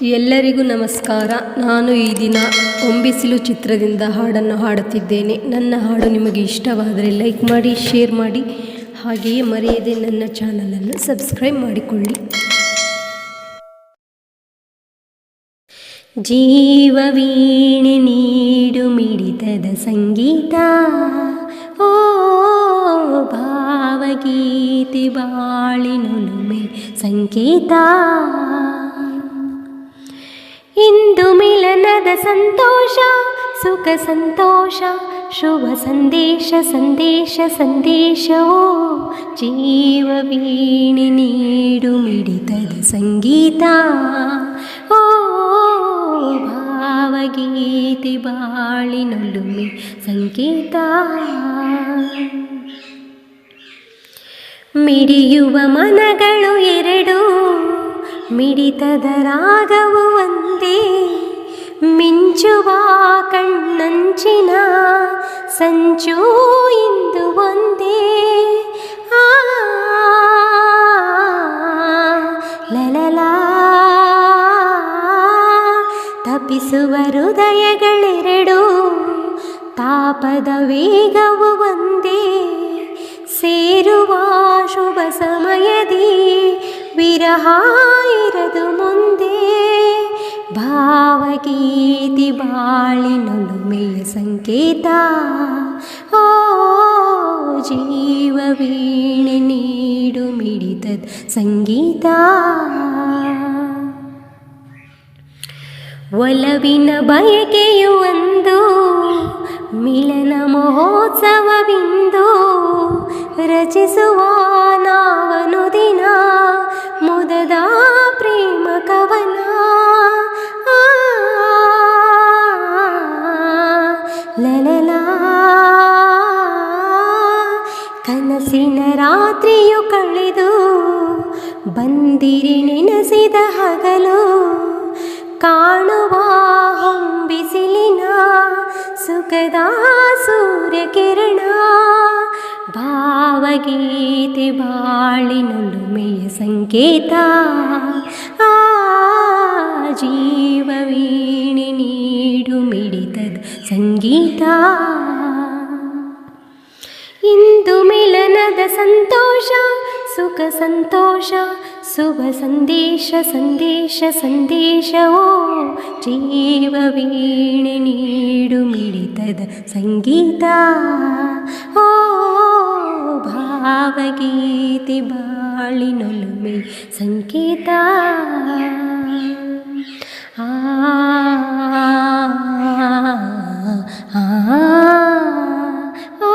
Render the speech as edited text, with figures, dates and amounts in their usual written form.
ಎಲ್ಲರಿಗೂ ನಮಸ್ಕಾರ. ನಾನು ಈ ದಿನ ಹೊಂಬಿಸಿಲು ಚಿತ್ರದಿಂದ ಹಾಡನ್ನು ಹಾಡುತ್ತಿದ್ದೇನೆ. ನನ್ನ ಹಾಡು ನಿಮಗೆ ಇಷ್ಟವಾದರೆ ಲೈಕ್ ಮಾಡಿ, ಶೇರ್ ಮಾಡಿ, ಹಾಗೆಯೇ ಮರೆಯದೆ ನನ್ನ ಚಾನಲನ್ನು ಸಬ್ಸ್ಕ್ರೈಬ್ ಮಾಡಿಕೊಳ್ಳಿ. ಜೀವವೀಣೆ ನೀಡು ಮಿಡಿತದ ಸಂಗೀತ, ಓ ಭಾವಗೀತೆ ಬಾಳಿನೊಲುಮೆ ಸಂಕೇತ. ಇಂದು ಮಿಲನದ ಸಂತೋಷ, ಸುಖ ಸಂತೋಷ, ಶುಭ ಸಂದೇಶ ಸಂದೇಶ ಸಂದೇಶವೋ. ಜೀವವೀಣೆ ನೀಡು ಮಿಡಿತದ ಸಂಗೀತ, ಓ ಭಾವಗೀತೆ ಬಾಳಿನೊಲುಮೆ ಸಂಕೇತ. ಮಿಡಿಯುವ ಮನಗಳು ಎರಡು, ಮಿಡಿತದ ರಾಗವು ಒಂದೇ. ಮಿಂಚುವ ಕಣ್ಣಂಚಿನ ಸಂಚು ಇಂದು ಒಂದೇ. ಲಲಲಾ ತಪಿಸುವ ಹೃದಯಗಳೆರಡು, ತಾಪದ ವೇಗವು ಒಂದೇ. ಸೇರುವ ಶುಭ ಸಮಯದಿ ವಿರಹ ಇರದು ಮುಂದೆ. ಭಾವಗೀತೆ ಬಾಳಿನೊಲುಮೆಯ ಸಂಕೇತ, ಓ ಜೀವವೀಣೆ ನೀಡು ಮಿಡಿತದ ಸಂಗೀತ. ಒಲವಿನ ಬಯಕೆಯು ಒಂದು, ಮಿಲನ ಮಹೋತ್ಸವವಿಂದು. ರಚಿಸುವ ನಾವನು ದಿನ ಮುದದ ಪ್ರೇಮ ಕವನ. ಲಲಲಾ ಕನಸಿನ ರಾತ್ರಿಯು ಕಳೆದು ಬಂದಿರಿ ನೆನೆಸಿದ ಹಗಲು. ಕಾಣುವ ಹೊಂಬಿಸಿಲಿನ ಸುಖದ ಸೂರ್ಯಕಿರಣ. ಭಾವಗೀತೆ ಬಾಳಿನೊಲುಮೆಯ ಸಂಕೇತ, ಆ ಜೀವವೀಣೆ ನೀಡು ಮಿಡಿತದ ಸಂಗೀತ. ಇಂದು ಮಿಲನದ ಸಂತೋಷ, ಸುಖ ಸಂತೋಷ, ಶುಭ ಸಂದೇಶ ಸಂದೇಶ ಸಂದೇಶವೋ. ಜೀವವೀಣೆ ನೀಡು ಮಿಡಿತದ ಸಂಗೀತ, ಓ ಭಾವಗೀತೆ ಬಾಳಿನೊಲುಮೆ ಸಂಕೇತ. ಆ ಓ